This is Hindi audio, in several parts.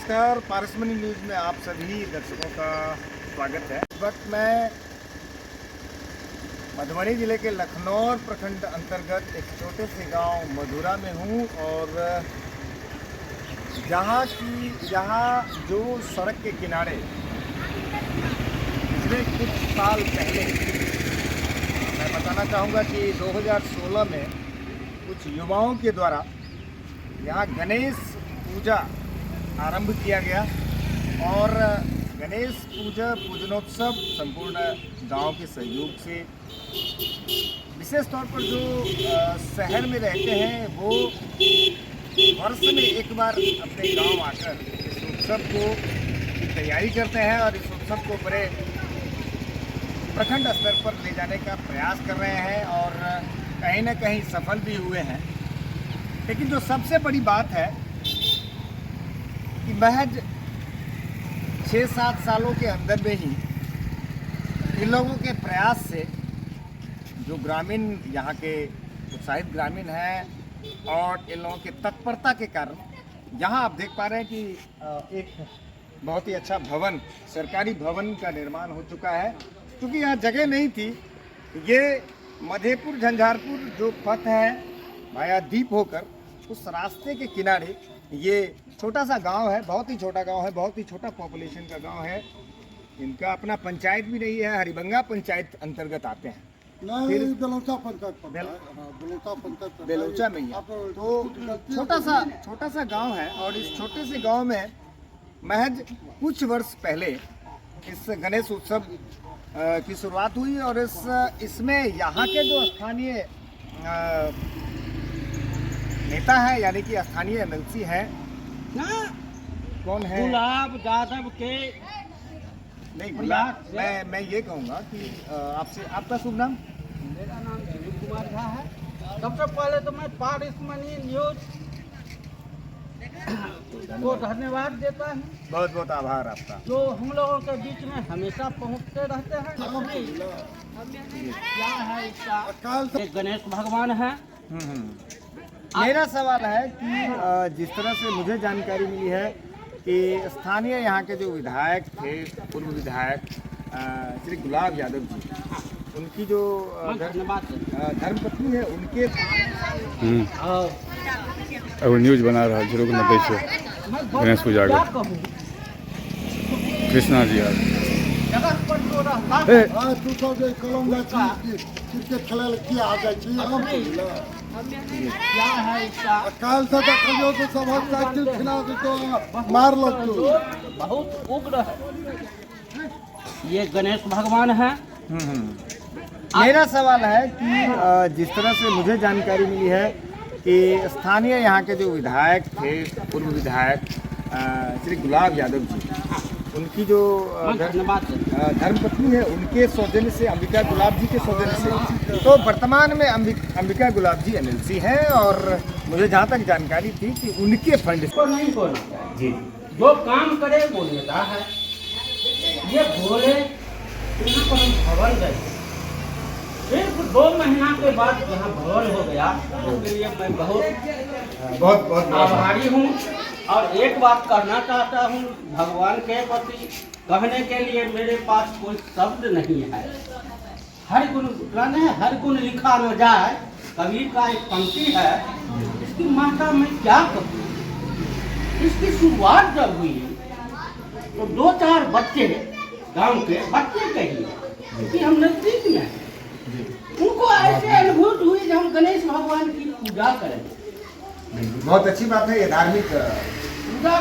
नमस्कार। पारसमणि न्यूज़ में आप सभी दर्शकों का स्वागत है। इस वक्त मैं मधुबनी जिले के लखनौर प्रखंड अंतर्गत एक छोटे से गांव मधुरा में हूं और यहाँ जो सड़क के किनारे पिछले कुछ साल पहले मैं बताना चाहूँगा कि 2016 में कुछ युवाओं के द्वारा यहाँ गणेश पूजा आरंभ किया गया और गणेश पूजनोत्सव संपूर्ण गांव के सहयोग से विशेष तौर पर जो शहर में रहते हैं वो वर्ष में एक बार अपने गांव आकर इस उत्सव की तैयारी करते हैं और इस उत्सव को बड़े प्रखंड स्तर पर ले जाने का प्रयास कर रहे हैं और कहीं ना कहीं सफल भी हुए हैं। लेकिन जो सबसे बड़ी बात है कि महज 6-7 सालों के अंदर में ही इन लोगों के प्रयास से जो ग्रामीण यहाँ के उत्साहित ग्रामीण हैं और इन लोगों के तत्परता के कारण यहाँ आप देख पा रहे हैं कि एक बहुत ही अच्छा भवन, सरकारी भवन का निर्माण हो चुका है। क्योंकि यहाँ जगह नहीं थी, ये मधेपुर झंझारपुर जो पथ है भाया दीप होकर उस रास्ते के किनारे ये छोटा सा गांव है, बहुत ही छोटा गांव है, बहुत ही छोटा पॉपुलेशन का गांव है। इनका अपना पंचायत भी नहीं है, हरिबंगा पंचायत अंतर्गत आते हैं। फिर बेलौचा पंचायत बेलौचा में ही है। तो छोटा सा गांव है और इस छोटे से गांव में महज कुछ वर्ष पहले इस गणेश उत्सव की शुरुआत हुई और इसमें यहाँ के जो स्थानीय नेता है यानी कि स्थानीय एमएलसी है, कौन है? गुलाब यादव के नहीं, गुलाब मैं ये कहूँगा कि आपसे आपका शुभ नाम? मेरा नाम जीवन कुमार झा है। सबसे पहले तो मैं पारसमणि न्यूज़ को धन्यवाद देता हूँ। बहुत बहुत आभार आपका, जो हम लोगों के बीच में हमेशा पहुँचते रहते हैं। क्या है इसका? एक गणेश भगवान है। मेरा सवाल है कि जिस तरह से मुझे जानकारी मिली है कि स्थानीय यहाँ के जो विधायक थे, पूर्व विधायक श्री गुलाब यादव जी, उनकी जो धर्मपत्नी है उनके अब न्यूज बना रहा है जरूर न देखिए गणेश पूजा का कृष्णा जी यार जगह पर जो रहता है तू सब कलम क्रिकेट खेला किया आ जाए क्या है इसका? काल से देखियो तो सब साइकिल खिला दे तो मार लो तू। बहुत उग्र है। ये गणेश भगवान है। मेरा सवाल है कि जिस तरह से मुझे जानकारी मिली है कि स्थानीय यहाँ के जो विधायक थे, पूर्व विधायक श्री गुलाब यादव जी, उनकी जो धर्मपत्नी है उनके सौजन्य से, अंबिका गुलाब जी के सौजन्य से, तो वर्तमान में अंबिका गुलाब जी एमएलसी हैं और मुझे जहाँ तक जानकारी थी कि उनके फंड को नहीं होना चाहिए। जो काम करे वो नेता है। ये बोले यहाँ पर हम भवन गए, सिर्फ 2 महीना के बाद यहाँ भवन हो गया, उसके लिए मैं बहुत आभारी हूँ। और एक बात कहना चाहता हूँ, भगवान के प्रति कहने के लिए मेरे पास कोई शब्द नहीं है। हर गुण लिखा न जाए, कबीर का एक पंक्ति है, इसकी माता मैं क्या कहूँ। इसकी शुरुआत जब हुई तो 2-4 बच्चे गांव के बच्चे कहिए, क्योंकि हम नजदीक में हैं, उनको ऐसे अनुभूत हुई जब हम गणेश भगवान की पूजा करेंगे। बहुत अच्छी बात है। ये धार्मिक पूजा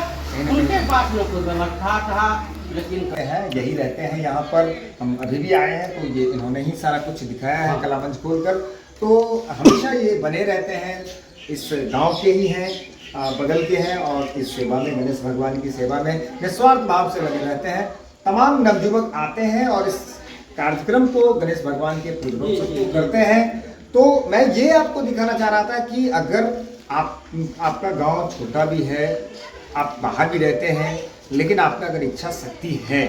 उनके पास में कोई व्यवस्था था, लेकिन है यही रहते हैं यहाँ पर। हम अभी भी आए हैं तो ये इन्होंने ही सारा कुछ दिखाया है कला मंच खोलकर। तो हमेशा ये बने रहते हैं, इस गांव के ही हैं, बगल के हैं और इस सेवा में, गणेश भगवान की सेवा में निस्वार्थ भाव से लगे रहते हैं। तमाम नवयुवक आते हैं और इस कार्यक्रम को, गणेश भगवान के पूजनोत्सव को करते हैं। तो मैं ये आपको दिखाना चाह रहा था कि अगर आपका गांव छोटा भी है, आप बाहर भी रहते हैं, लेकिन आपका अगर इच्छा शक्ति है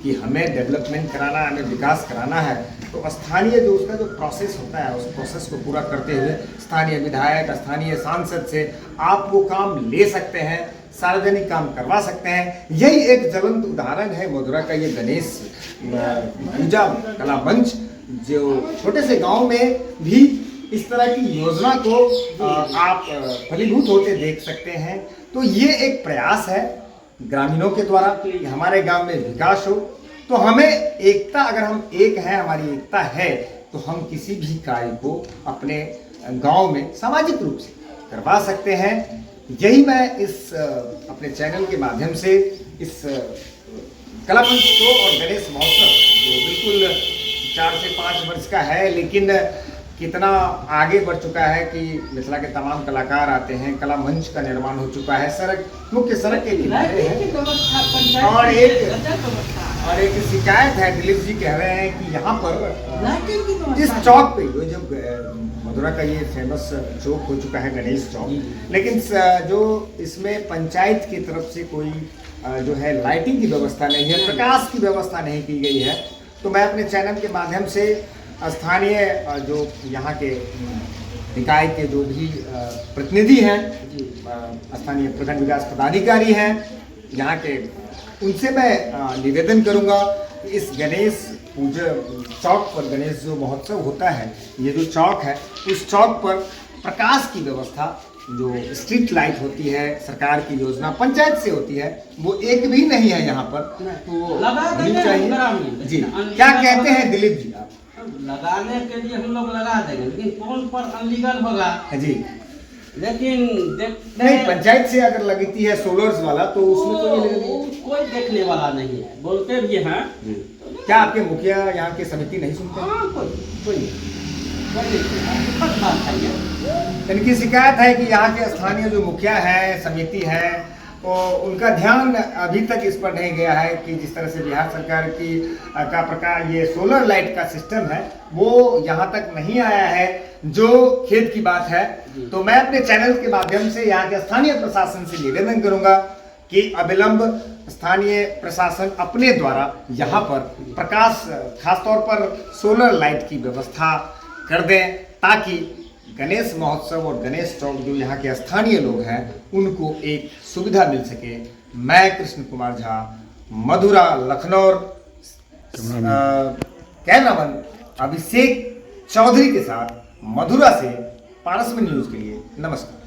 कि हमें डेवलपमेंट कराना, हमें विकास कराना है, तो स्थानीय जो उसका जो प्रोसेस होता है, उस प्रोसेस को पूरा करते हुए स्थानीय विधायक, स्थानीय सांसद से आप वो काम ले सकते हैं। सार्वजनिक काम करवा सकते हैं। यही एक ज्वलंत उदाहरण है मधुरा का ये गणेश पूजा कला मंच, जो छोटे से गांव में भी इस तरह की योजना को आप फलीभूत होते देख सकते हैं। तो ये एक प्रयास है ग्रामीणों के द्वारा कि हमारे गांव में विकास हो। तो हमें एकता, अगर हम एक हैं, हमारी एकता है, तो हम किसी भी कार्य को अपने गांव में सामाजिक रूप से करवा सकते हैं। यही मैं इस अपने चैनल के माध्यम से इस कला मंच को और गणेश महोत्सव, जो बिल्कुल 4 से 5 वर्ष का है, लेकिन कितना आगे बढ़ चुका है कि मिथिला के तमाम कलाकार आते हैं, कला मंच का निर्माण हो चुका है, सड़क, मुख्य सड़क के किनारे है। और एक शिकायत है, दिलीप जी कह रहे हैं कि यहाँ पर इस चौक पे, जो मधुरा का ये फेमस चौक हो चुका है गणेश चौक, लेकिन जो इसमें पंचायत की तरफ से कोई जो है लाइटिंग की व्यवस्था नहीं है, प्रकाश की व्यवस्था नहीं की गई है। तो मैं अपने चैनल के माध्यम से स्थानीय जो यहाँ के निकाय के जो भी प्रतिनिधि हैं, स्थानीय प्रखंड विकास पदाधिकारी हैं यहाँ के, उनसे मैं निवेदन करूँगा कि इस गणेश पूजा चौक पर, गणेश जो महोत्सव होता है, ये जो चौक है, उस चौक पर प्रकाश की व्यवस्था, जो स्ट्रीट लाइट होती है, सरकार की योजना पंचायत से होती है, वो एक भी नहीं है यहाँ पर, तो होनी चाहिए। जी, क्या कहते हैं दिलीप जी आप? लगाने के लिए हम लोग लगा देंगे, लेकिन कौन पर अनलीगल होगा जी, लेकिन नहीं, पंचायत से अगर लगती है सोलर्स वाला तो उसमें कोई देखने वाला नहीं है, बोलते भी हैं। क्या आपके मुखिया यहाँ के समिति नहीं सुनते? कोई इनकी शिकायत है कि यहाँ के स्थानीय जो मुखिया है, समिति है, तो उनका ध्यान अभी तक इस पर नहीं गया है कि जिस तरह से बिहार सरकार की का प्रकार ये सोलर लाइट का सिस्टम है, वो यहाँ तक नहीं आया है, जो खेद की बात है। तो मैं अपने चैनल के माध्यम से यहाँ के स्थानीय प्रशासन से निवेदन करूंगा कि अविलंब स्थानीय प्रशासन अपने द्वारा यहाँ पर प्रकाश, खासतौर पर सोलर लाइट की व्यवस्था कर दें, ताकि गणेश महोत्सव और गणेश चौक जो यहाँ के स्थानीय लोग हैं उनको एक सुविधा मिल सके। मैं कृष्ण कुमार झा, मधुरा, लखनऊ, कैमरामैन अभिषेक चौधरी के साथ मधुरा से पारस न्यूज के लिए नमस्कार।